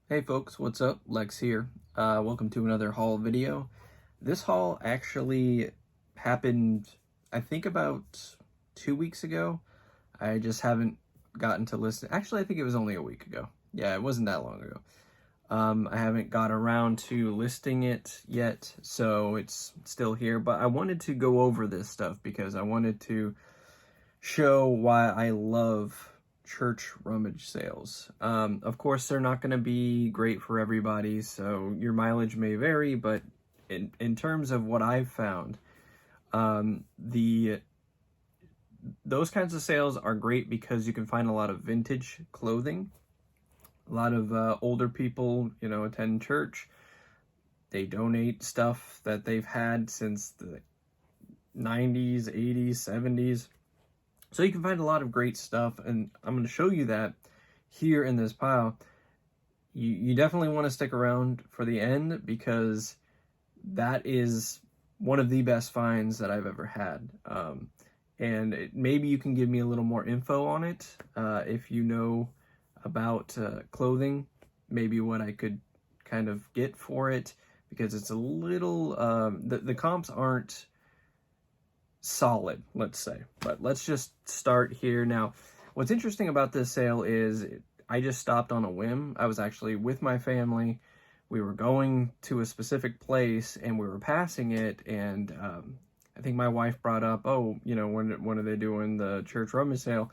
Hey folks, what's up? Lex here. Welcome to another haul video. This haul actually happened, I think about 2 weeks ago. I just haven't gotten to listen. Actually, I think it was only a week ago. Yeah, it wasn't that long ago. I haven't got around to listing it yet, so it's still here. But I wanted to go over this stuff because I wanted to show why I love church rummage sales. Of course, they're not going to be great for everybody, so your mileage may vary, but in terms of what I've found, those kinds of sales are great because you can find a lot of vintage clothing. A lot of older people, attend church. They donate stuff that they've had since the 90s, 80s, 70s. So you can find a lot of great stuff, and I'm going to show you that here in this pile. You definitely want to stick around for the end because that is one of the best finds that I've ever had. And maybe you can give me a little more info on it if you know about clothing, maybe what I could kind of get for it, because it's a little, the comps aren't solid, let's say. But let's just start here. Now, what's interesting about this sale is I just stopped on a whim. I was actually with my family. We were going to a specific place and we were passing it, and I think my wife brought up, when are they doing the church rummage sale?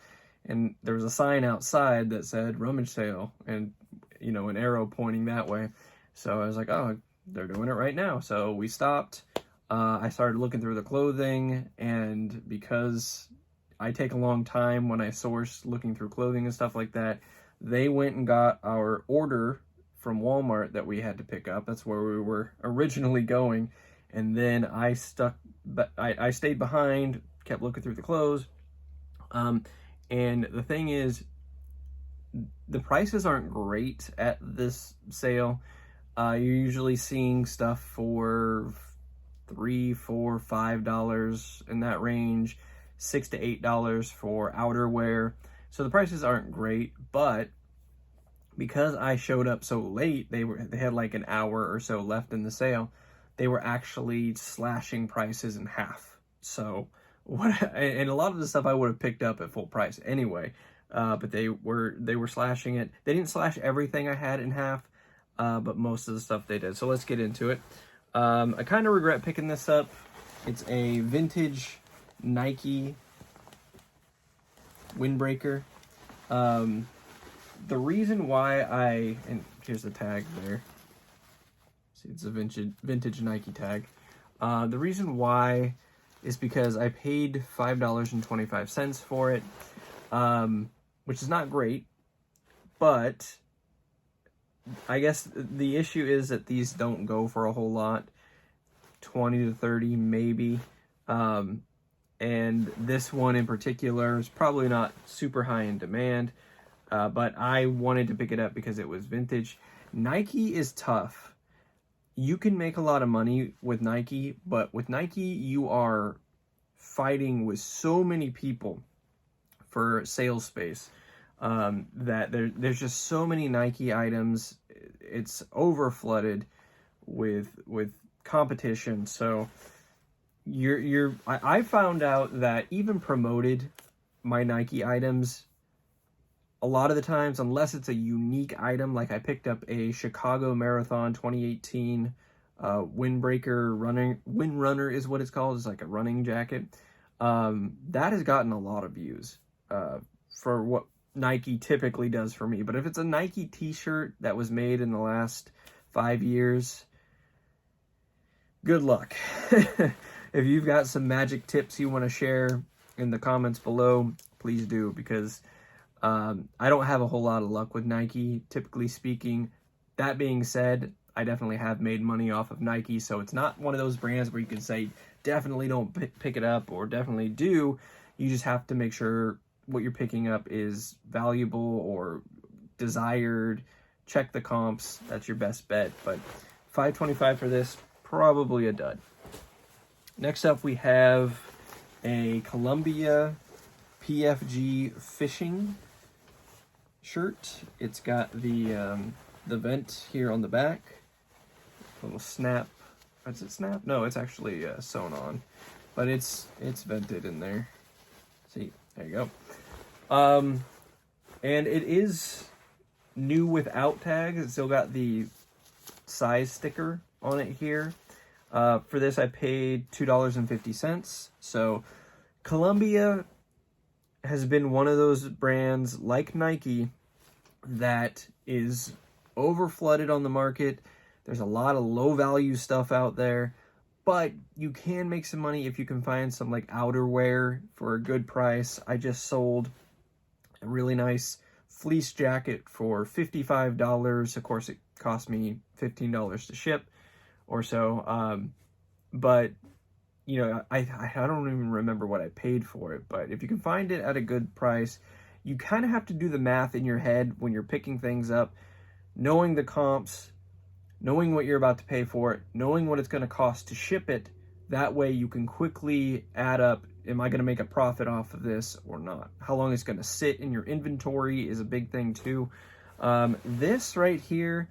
And there was a sign outside that said rummage sale and, an arrow pointing that way. So I was like, oh, they're doing it right now. So we stopped. I started looking through the clothing, and because I take a long time when I source looking through clothing and stuff like that, they went and got our order from Walmart that we had to pick up. That's where we were originally going. And then I stayed behind, kept looking through the clothes. And the thing is, the prices aren't great at this sale. You're usually seeing stuff for $3, $4, $5 in that range, $6 to $8 for outerwear. So the prices aren't great, but because I showed up so late, they had like an hour or so left in the sale. They were actually slashing prices in half. So and a lot of the stuff I would have picked up at full price anyway, but they were slashing it. They didn't slash everything I had in half, but most of the stuff they did. So let's get into it. I kind of regret picking this up. It's a vintage Nike windbreaker. The reason why and here's the tag there. See, it's a vintage Nike tag. The reason why is because I paid $5.25 for it, which is not great, but I guess the issue is that these don't go for a whole lot, 20 to 30 maybe. And this one in particular is probably not super high in demand, but I wanted to pick it up because it was vintage. Nike is tough. You can make a lot of money with Nike, but with Nike, you are fighting with so many people for sales space. That there's just so many Nike items. It's over flooded with competition. So I found out that even promoted my Nike items, a lot of the times, unless it's a unique item, like I picked up a Chicago Marathon 2018 windbreaker windrunner is what it's called. It's like a running jacket. That has gotten a lot of views for what Nike typically does for me. But if it's a Nike t-shirt that was made in the last 5 years, good luck. If you've got some magic tips you want to share in the comments below, please do, because I don't have a whole lot of luck with Nike, typically speaking. That being said, I definitely have made money off of Nike, so it's not one of those brands where you can say definitely don't pick it up or definitely do. You just have to make sure what you're picking up is valuable or desired. Check the comps. That's your best bet. But $5.25 for this, probably a dud. Next up, we have a Columbia PFG fishing shirt. It's got the the vent here on the back. Little snap. Is it snap? No, it's actually sewn on, but it's vented in there. See, there you go. And it is new without tags. It's still got the size sticker on it here. For this, I paid $2.50. So Columbia has been one of those brands like Nike that is over flooded on the market. There's a lot of low value stuff out there, but you can make some money if you can find some like outerwear for a good price. I just sold a really nice fleece jacket for $55. Of course, it cost me $15 to ship or so. But you know, I don't even remember what I paid for it, but if you can find it at a good price, you kind of have to do the math in your head when you're picking things up, knowing the comps, knowing what you're about to pay for it, knowing what it's going to cost to ship it. That way you can quickly add up, am I going to make a profit off of this or not? How long it's going to sit in your inventory is a big thing too. This right here,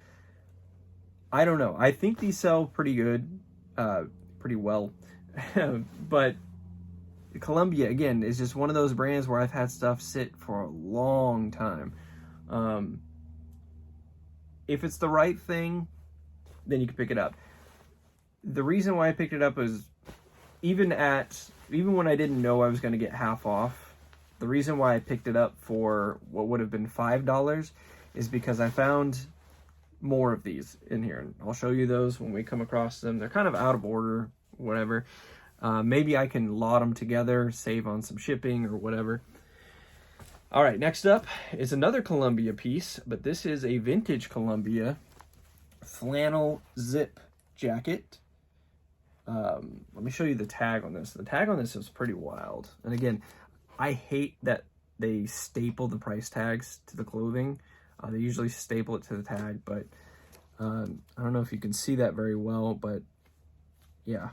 I don't know. I think these sell pretty good, pretty well. But Columbia, again, is just one of those brands where I've had stuff sit for a long time. If it's the right thing, then you can pick it up. The reason why I picked it up was even when I didn't know I was going to get half off, the reason why I picked it up for what would have been $5 is because I found more of these in here. And I'll show you those when we come across them. They're kind of out of order, whatever. Maybe I can lot them together, save on some shipping or whatever. All right, next up is another Columbia piece, but this is a vintage Columbia flannel zip jacket. Let me show you the tag on this. The tag on this is pretty wild. And again, I hate that they staple the price tags to the clothing. They usually staple it to the tag, but I don't know if you can see that very well, but yeah.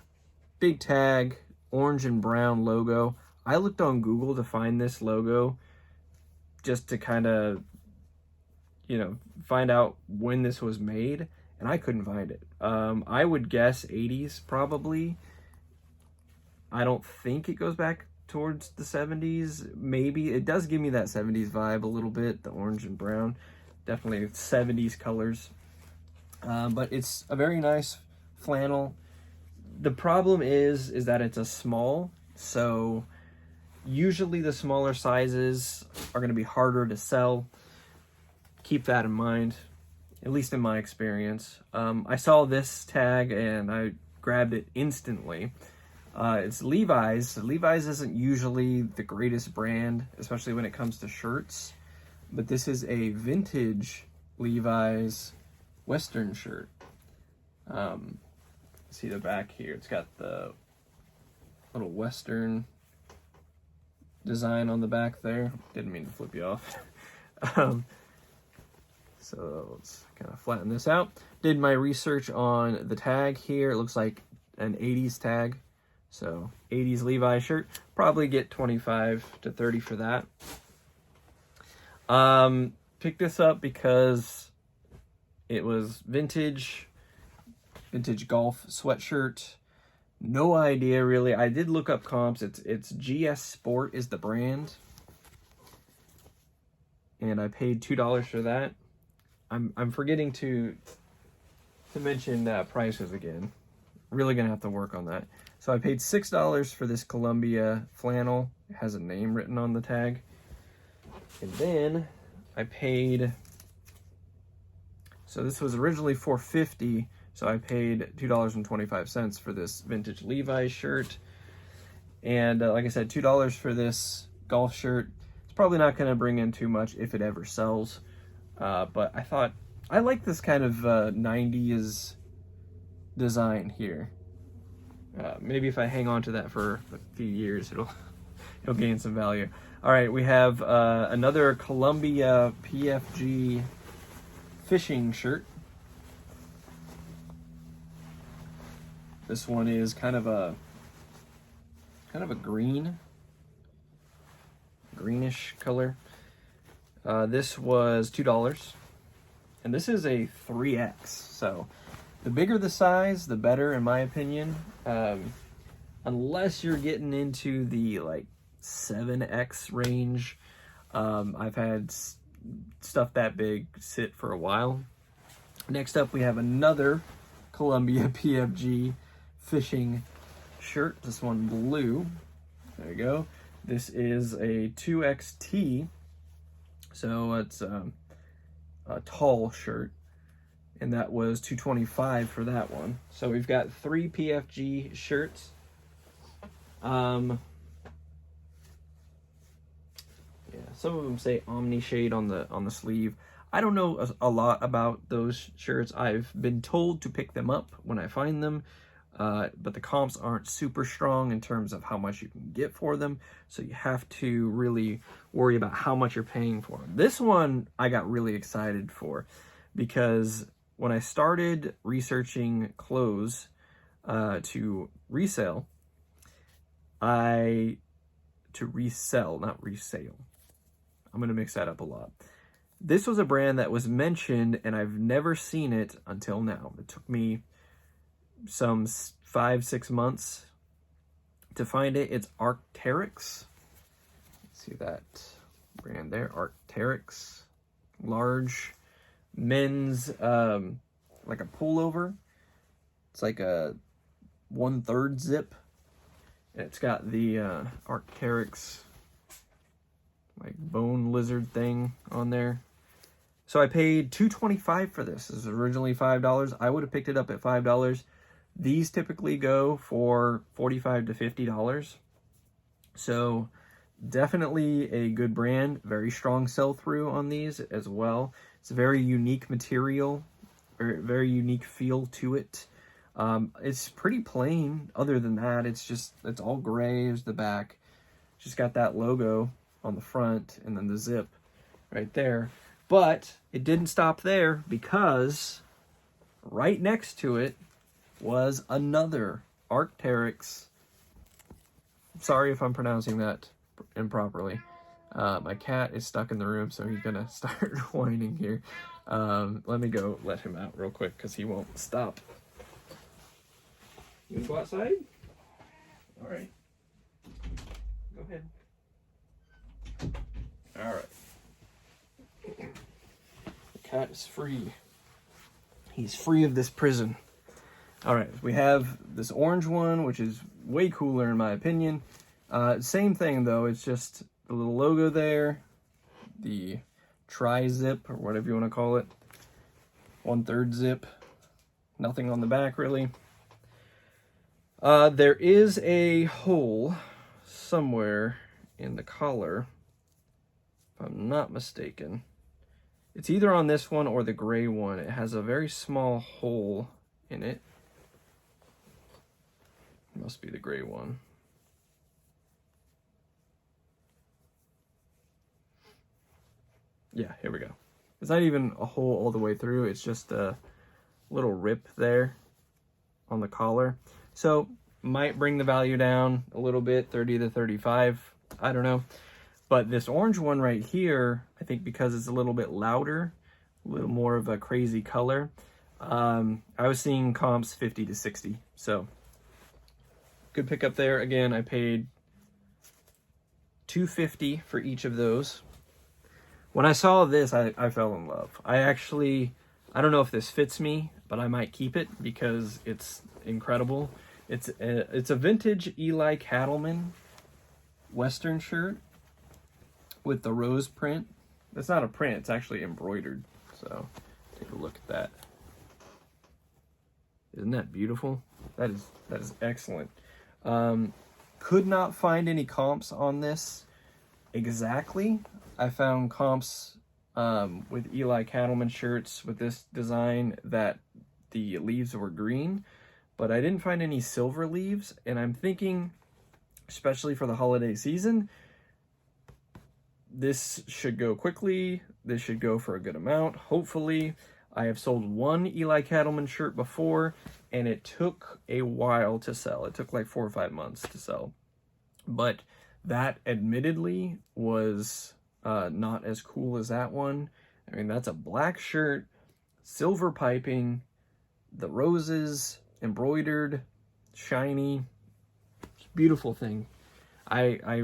Big tag, orange and brown logo. I looked on Google to find this logo just to kind of, you know, find out when this was made, and I couldn't find it. I would guess 80s probably. I don't think it goes back towards the 70s. Maybe. It does give me that 70s vibe a little bit, the orange and brown. Definitely 70s colors. But it's a very nice flannel. The problem is that it's a small, so usually the smaller sizes are going to be harder to sell. Keep that in mind, at least in my experience. I saw this tag and I grabbed it instantly. It's Levi's. Levi's isn't usually the greatest brand, especially when it comes to shirts, but this is a vintage Levi's Western shirt. See the back here, it's got the little Western design on the back there. Didn't mean to flip you off. So let's kind of flatten this out. Did my research on the tag here. It looks like an 80s tag. So 80s Levi shirt. Probably get 25 to 30 for that. Picked this up because it was vintage golf sweatshirt. No idea really. I did look up comps. It's GS Sport is the brand, and I paid $2 for that. I'm forgetting to mention prices again. Really gonna have to work on that. So I paid $6 for this Columbia flannel. It has a name written on the tag, and then I paid. So this was originally $4.50. So I paid $2.25 for this vintage Levi's shirt. And like I said, $2 for this golf shirt. It's probably not going to bring in too much if it ever sells. But I thought, I like this kind of 90s design here. Maybe if I hang on to that for a few years, it'll gain some value. All right, we have another Columbia PFG fishing shirt. This one is kind of a greenish color. This was $2. and this is a 3X. So the bigger the size, the better, in my opinion. Unless you're getting into the like 7X range. I've had stuff that big sit for a while. Next up, we have another Columbia PFG fishing shirt. This one blue. There you go. This is a 2XT. So it's a tall shirt. And that was $225 for that one. So we've got 3 PFG shirts. Yeah, some of them say Omni Shade on the sleeve. I don't know a lot about those shirts. I've been told to pick them up when I find them, but the comps aren't super strong in terms of how much you can get for them, so you have to really worry about how much you're paying for them. This one I got really excited for, because when I started researching clothes to resell, not resale. I'm going to mix that up a lot. This was a brand that was mentioned, and I've never seen it until now. It took me some 5-6 months to find it. It's Arc'teryx. See that brand there? Arc'teryx. Large men's, like a pullover. It's like a 1/3 zip. And it's got the Arc'teryx like bone lizard thing on there. So I paid $225 for this. This is originally $5. I would have picked it up at $5. These typically go for $45 to $50. So definitely a good brand. Very strong sell-through on these as well. It's a very unique material, very unique feel to it. It's pretty plain. Other than that, it's all gray as the back. Just got that logo on the front and then the zip right there. But it didn't stop there, because right next to it was another Arc'teryx. Sorry if I'm pronouncing that improperly. My cat is stuck in the room, so he's gonna start whining here. Let me go let him out real quick, because he won't stop. You want to go outside? All right. Go ahead. All right. The cat is free. He's free of this prison. All right. We have this orange one, which is way cooler in my opinion. Same thing though. It's just the little logo there, the tri-zip or whatever you want to call it. 1/3 zip. Nothing on the back really. There is a hole somewhere in the collar, if I'm not mistaken. It's either on this one or the gray one. It has a very small hole in it. It must be the gray one. Yeah, here we go. It's not even a hole all the way through. It's just a little rip there on the collar. So might bring the value down a little bit, 30 to 35. I don't know. But this orange one right here, I think because it's a little bit louder, a little more of a crazy color, I was seeing comps 50 to 60. So good pickup there. Again, I paid $250 for each of those. When I saw this, I fell in love. I don't know if this fits me, but I might keep it because it's incredible. It's a vintage Eli Cattleman Western shirt with the rose print. It's not a print, it's actually embroidered. So take a look at that. Isn't that beautiful? That is excellent. Could not find any comps on this exactly. I found comps with Eli Cattleman shirts with this design that the leaves were green, but I didn't find any silver leaves, and I'm thinking, especially for the holiday season, this should go quickly. This should go for a good amount, hopefully. I have sold one Eli Cattleman shirt before, and it took a while to sell. It took like 4 or 5 months to sell. But that admittedly was not as cool as that one. I mean, that's a black shirt silver piping, the roses embroidered, shiny, beautiful thing. I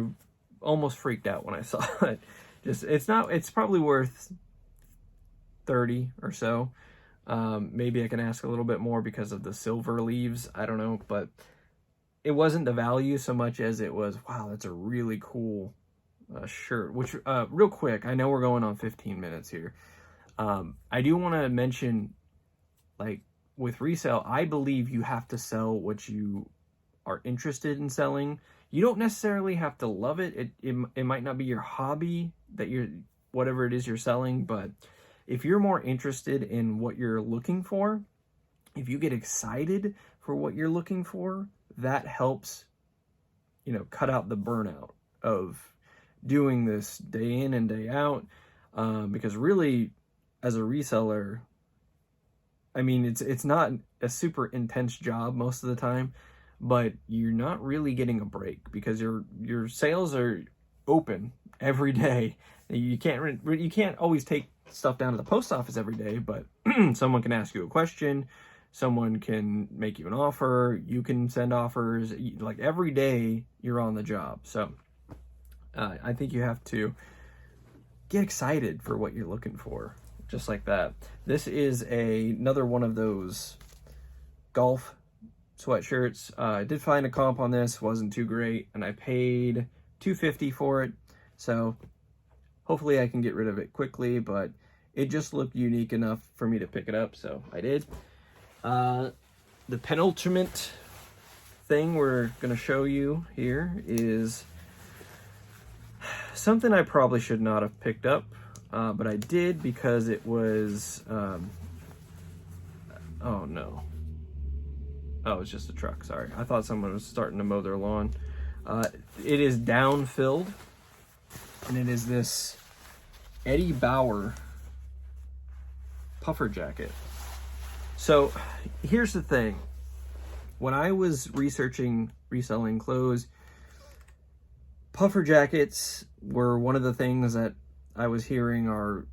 almost freaked out when I saw it. It's probably worth 30 or so. Maybe I can ask a little bit more because of the silver leaves. I don't know, but it wasn't the value so much as it was, wow, that's a really cool shirt. Which, real quick, I know we're going on 15 minutes here. I do want to mention, like, with resale, I believe you have to sell what you are interested in selling. You don't necessarily have to love it. It might not be your hobby that whatever it is you're selling, but if you're more interested in what you're looking for, if you get excited for what you're looking for, that helps, cut out the burnout of doing this day in and day out. Because really, as a reseller, I mean, it's not a super intense job most of the time, but you're not really getting a break because your sales are open every day. You can't always take stuff down to the post office every day, but someone can ask you a question, someone can make you an offer, you can send offers. Like, every day you're on the job. So I think you have to get excited for what you're looking for, just like that. This is another one of those golf sweatshirts. I did find a comp on this, wasn't too great, and I paid $250 for it. So hopefully I can get rid of it quickly, but it just looked unique enough for me to pick it up, so I did. The penultimate thing we're going to show you here is something I probably should not have picked up, but I did because it was, oh no. Oh, it's just a truck, sorry. I thought someone was starting to mow their lawn. It is down-filled, and it is this Eddie Bauer puffer jacket. So here's the thing. When I was researching reselling clothes, puffer jackets were one of the things that I was hearing are,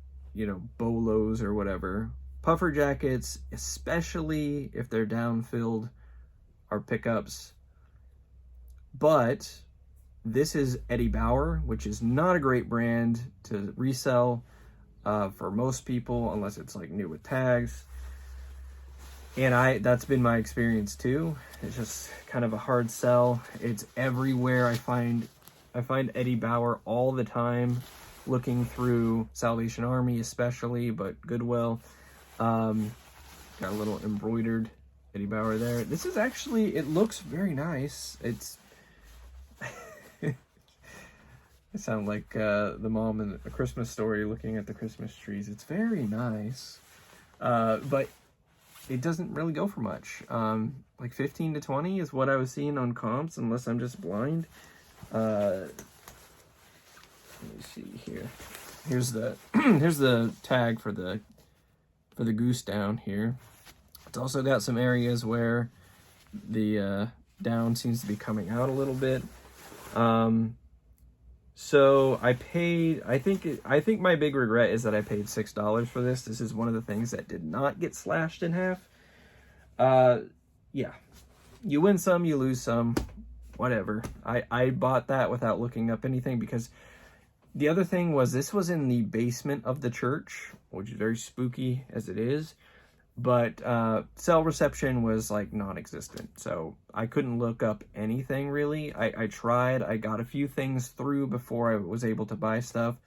bolos or whatever. Puffer jackets, especially if they're down-filled, are pickups. But this is Eddie Bauer, which is not a great brand to resell for most people, unless it's like new with tags. And that's been my experience too. It's just kind of a hard sell. It's everywhere. I find Eddie Bauer all the time, looking through Salvation Army especially, but Goodwill. Got a little embroidered Eddie Bauer there. This is actually, it looks very nice. It's I sound like the mom in A Christmas Story looking at the Christmas trees. It's very nice, but it doesn't really go for much. Like 15 to 20 is what I was seeing on comps, unless I'm just blind. Let me see here. Here's the here's the tag for the goose down here. It's also got some areas where the down seems to be coming out a little bit. So I paid, I think my big regret is that I paid $6 for this. This is one of the things that did not get slashed in half. Yeah, you win some, you lose some, whatever. I bought that without looking up anything, because the other thing was this was in the basement of the church, which is very spooky as it is. But cell reception was like non-existent, so I couldn't look up anything really. I tried. I got a few things through before I was able to buy stuff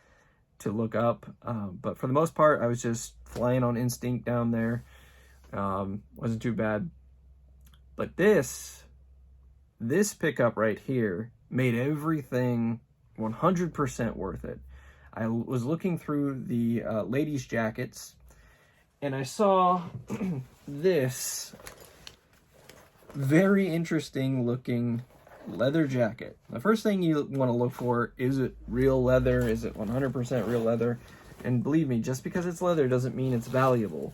to look up, but for the most part I was just flying on instinct down there. Wasn't too bad. But this pickup right here made everything 100% worth it. I was looking through the ladies' jackets, and I saw this very interesting looking leather jacket. The first thing you want to look for, is it real leather? Is it 100% real leather? And believe me, just because it's leather doesn't mean it's valuable.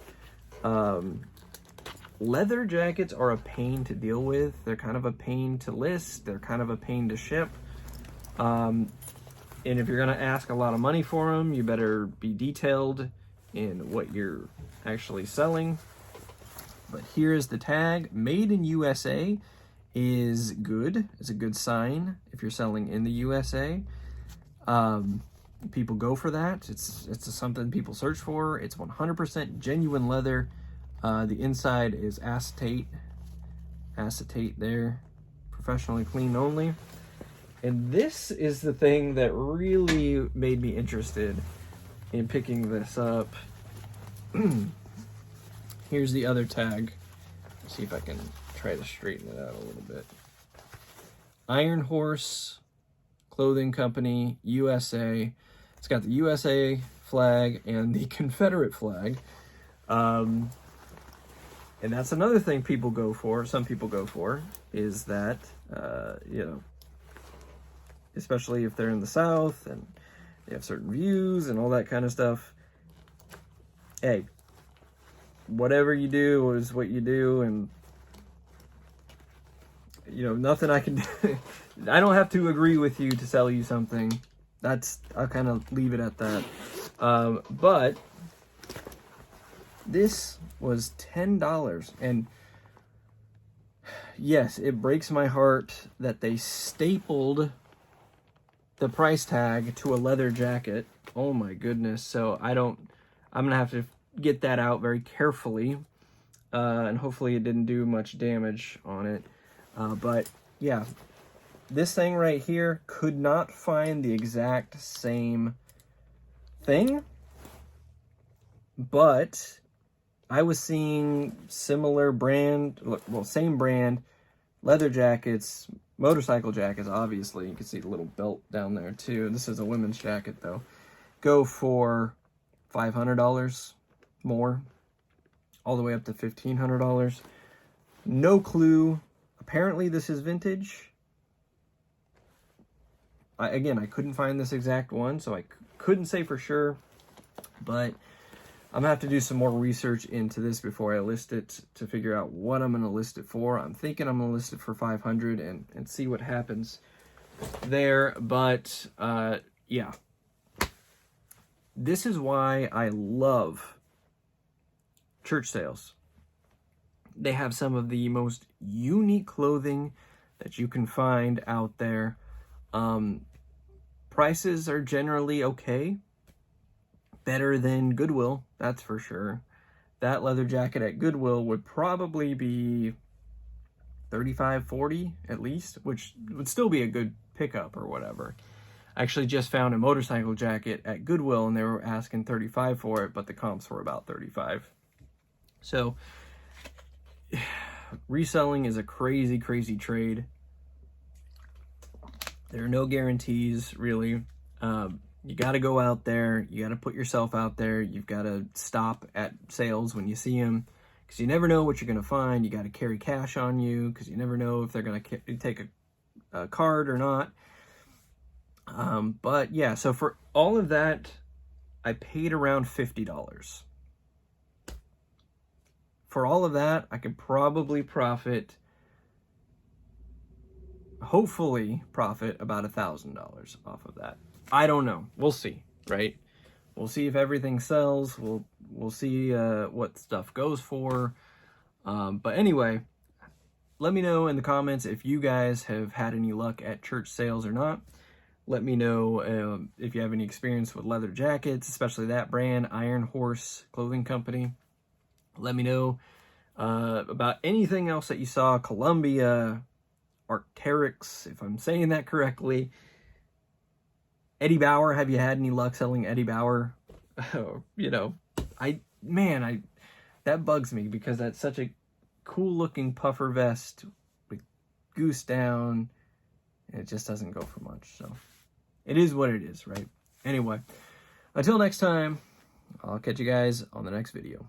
Leather jackets are a pain to deal with. They're kind of a pain to list. They're kind of a pain to ship. And if you're going to ask a lot of money for them, you better be detailed in what you're actually selling. But here is the tag. Made in USA is good. It's a good sign if you're selling in the USA. People go for that. It's something people search for. It's 100% genuine leather. The inside is acetate there, professionally cleaned only. And this is the thing that really made me interested in picking this up. Here's the other tag. Let's see if I can try to straighten it out a little bit. Iron Horse Clothing Company, USA. It's got the USA flag and the Confederate flag. And that's another thing people go for, some people go for, is that, you know, especially if they're in the South and they have certain views and all that kind of stuff. Hey, whatever you do is what you do, and, you know, nothing I can do. I don't have to agree with you to sell you something. I'll kind of leave it at that. But this was $10, and yes, it breaks my heart that they stapled the price tag to a leather jacket. Oh my goodness. So I'm gonna have to get that out very carefully, and hopefully it didn't do much damage on it. But yeah, this thing right here, could not find the exact same thing, but I was seeing similar brand, well, same brand, leather jackets, motorcycle jackets, obviously. You can see the little belt down there too. This is a women's jacket though. Go for $500 more, all the way up to $1,500. No clue. Apparently this is vintage. Again, I couldn't find this exact one, so I couldn't say for sure, but I'm gonna have to do some more research into this before I list it to figure out what I'm gonna list it for. I'm thinking I'm gonna list it for $500 and see what happens there. But yeah, this is why I love church sales. They have some of the most unique clothing that you can find out there. Prices are generally okay. Better than Goodwill, that's for sure. That leather jacket at Goodwill would probably be $35, $40 at least, which would still be a good pickup or whatever. I actually just found a motorcycle jacket at Goodwill and they were asking $35 for it, but the comps were about $35. So reselling is a crazy, crazy trade. There are no guarantees, really. You got to go out there. You got to put yourself out there. You've got to stop at sales when you see them, because you never know what you're going to find. You got to carry cash on you, because you never know if they're going to take a card or not. But yeah, so for all of that, I paid around $50. For all of that, I could probably hopefully profit about $1,000 off of that. I don't know. We'll see, right? We'll see if everything sells. We'll see what stuff goes for. But anyway, let me know in the comments if you guys have had any luck at church sales or not. Let me know if you have any experience with leather jackets, especially that brand, Iron Horse Clothing Company. Let me know about anything else that you saw, Columbia, Arc'teryx, if I'm saying that correctly. Eddie Bauer, have you had any luck selling Eddie Bauer? You know, that bugs me, because that's such a cool looking puffer vest with goose down, and it just doesn't go for much. So it is what it is, right? Anyway, until next time, I'll catch you guys on the next video.